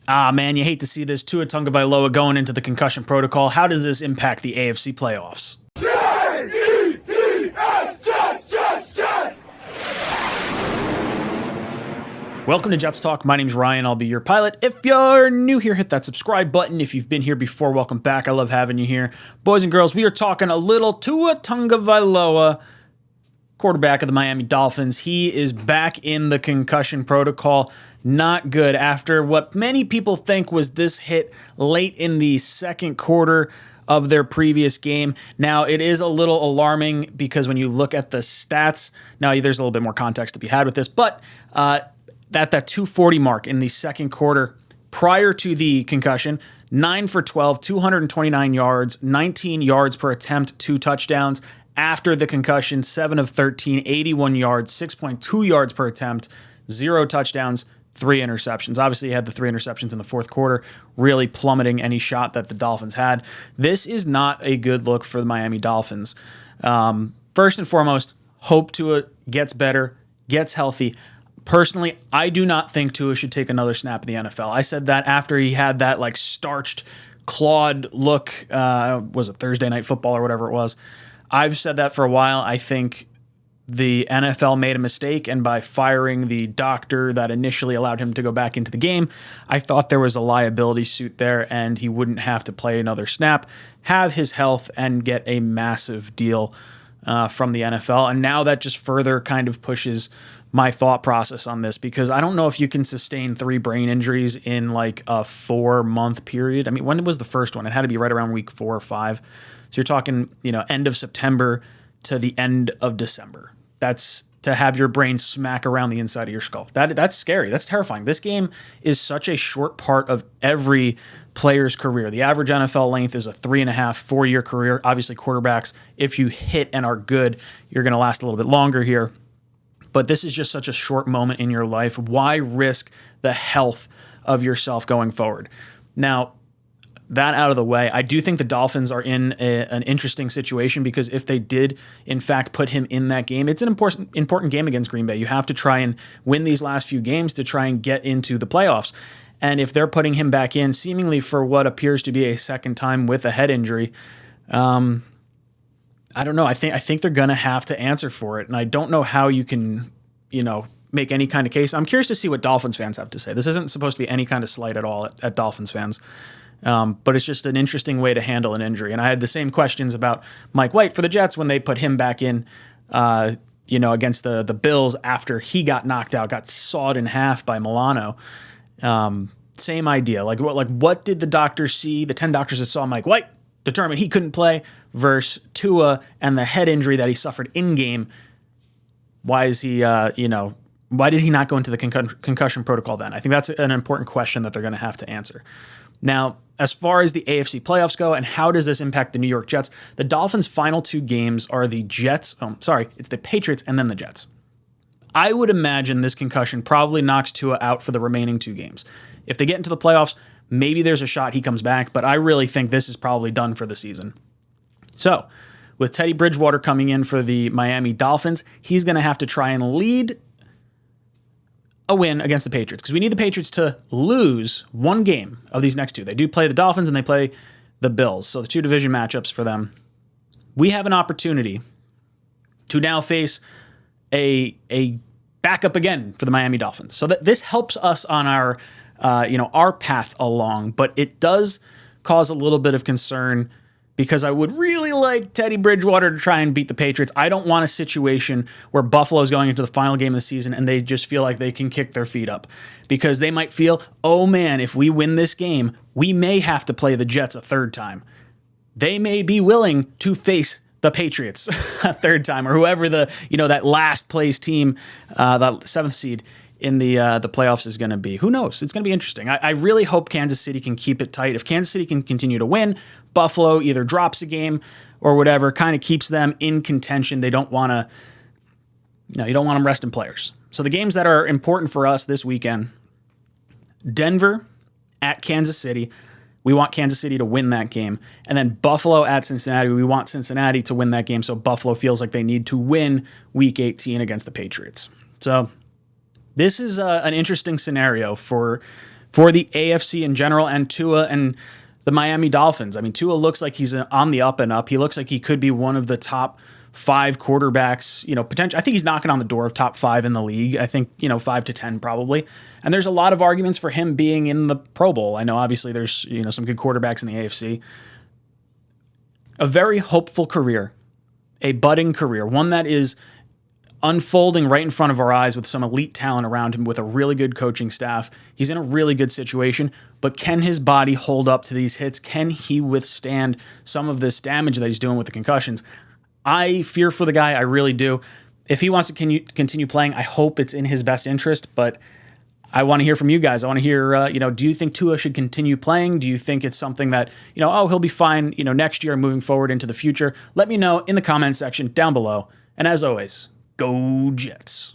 Ah, man, you hate to see this. Tua Tagovailoa going into the concussion protocol. How does this impact the AFC playoffs? Welcome to Jets Talk. My name's Ryan. I'll be your pilot. If you're new here, hit that subscribe button. If you've been here before, welcome back. I love having you here. Boys and girls, we are talking a little Tua Tagovailoa, quarterback of the Miami Dolphins. He is back in the concussion protocol. Not good after what many people think was this hit late in the second quarter of their previous game. Now, it is a little alarming because when you look at the stats, now there's a little bit more context to be had with this, but at that 240 mark in the second quarter, prior to the concussion, 9 for 12, 229 yards, 19 yards per attempt, 2 touchdowns. After the concussion, 7 of 13, 81 yards, 6.2 yards per attempt, 0 touchdowns, 3 interceptions. Obviously, he had the 3 interceptions in the fourth quarter, really plummeting any shot that the Dolphins had. This is not a good look for the Miami Dolphins. First and foremost, hope Tua gets better, gets healthy. Personally, I do not think Tua should take another snap in the NFL. I said that after he had that starched, clawed look, was it Thursday Night Football or whatever it was. I've said that for a while. I think the NFL made a mistake, and by firing the doctor that initially allowed him to go back into the game, I thought there was a liability suit there, and he wouldn't have to play another snap, have his health, and get a massive deal from the NFL. And now that just further kind of pushes my thought process on this, because I don't know if you can sustain 3 brain injuries in like a 4-month period. I mean, when was the first one? It had to be right around week 4 or 5. So you're talking, end of September to the end of December. That's to have your brain smack around the inside of your skull. That's scary. That's terrifying. This game is such a short part of every player's career. The average NFL length is a 3.5, 4-year career. Obviously, quarterbacks, if you hit and are good, you're going to last a little bit longer here. But this is just such a short moment in your life. Why risk the health of yourself going forward? Now, that out of the way, I do think the Dolphins are in an interesting situation, because if they did, in fact, put him in that game, it's an important game against Green Bay. You have to try and win these last few games to try and get into the playoffs. And if they're putting him back in, seemingly for what appears to be a second time with a head injury, I don't know. I think they're going to have to answer for it, and I don't know how you can, make any kind of case. I'm curious to see what Dolphins fans have to say. This isn't supposed to be any kind of slight at all at Dolphins fans, but it's just an interesting way to handle an injury. And I had the same questions about Mike White for the Jets when they put him back in, against the Bills after he got knocked out, got sawed in half by Milano. Same idea. What did the doctors see? The 10 doctors that saw Mike White determined he couldn't play, versus Tua and the head injury that he suffered in game. Why is he, why did he not go into the concussion protocol then? I think that's an important question that they're going to have to answer. Now, as far as the AFC playoffs go, and how does this impact the New York Jets? The Dolphins' final 2 games are the Jets. It's the Patriots and then the Jets. I would imagine this concussion probably knocks Tua out for the remaining 2 games. If they get into the playoffs, maybe there's a shot he comes back, but I really think this is probably done for the season. So, with Teddy Bridgewater coming in for the Miami Dolphins, he's going to have to try and lead a win against the Patriots, because we need the Patriots to lose 1 game of these next 2. They do play the Dolphins and they play the Bills, so the 2 division matchups for them. We have an opportunity to now face a backup again for the Miami Dolphins. So that this helps us on our path along, but it does cause a little bit of concern, because I would really like Teddy Bridgewater to try and beat the Patriots. I don't want a situation where Buffalo is going into the final game of the season and they just feel like they can kick their feet up, because they might feel, oh man, if we win this game, we may have to play the Jets a 3rd time. They may be willing to face the Patriots a 3rd time, or whoever that last place team, that 7th seed in the playoffs is going to be. Who knows? It's going to be interesting. I really hope Kansas City can keep it tight. If Kansas City can continue to win, Buffalo either drops a game or whatever, kind of keeps them in contention. They don't want to, you don't want them resting players. So the games that are important for us this weekend: Denver at Kansas City. We want Kansas City to win that game. And then Buffalo at Cincinnati. We want Cincinnati to win that game, so Buffalo feels like they need to win Week 18 against the Patriots. So this is an interesting scenario for for the AFC in general and Tua and the Miami Dolphins. I mean, Tua looks like he's on the up and up. He looks like he could be one of the top 5 quarterbacks, potential. I think he's knocking on the door of top 5 in the league. I think, 5 to 10 probably. And there's a lot of arguments for him being in the Pro Bowl. I know obviously there's, some good quarterbacks in the AFC. A very hopeful career, a budding career, one that is unfolding right in front of our eyes with some elite talent around him, with a really good coaching staff. He's in a really good situation, but can his body hold up to these hits? Can he withstand some of this damage that he's doing with the concussions? I fear for the guy. I really do. If he wants to continue playing, I hope it's in his best interest, but I want to hear from you guys. I want to hear, do you think Tua should continue playing? Do you think it's something that, he'll be fine, next year moving forward into the future? Let me know in the comments section down below. And as always, go Jets.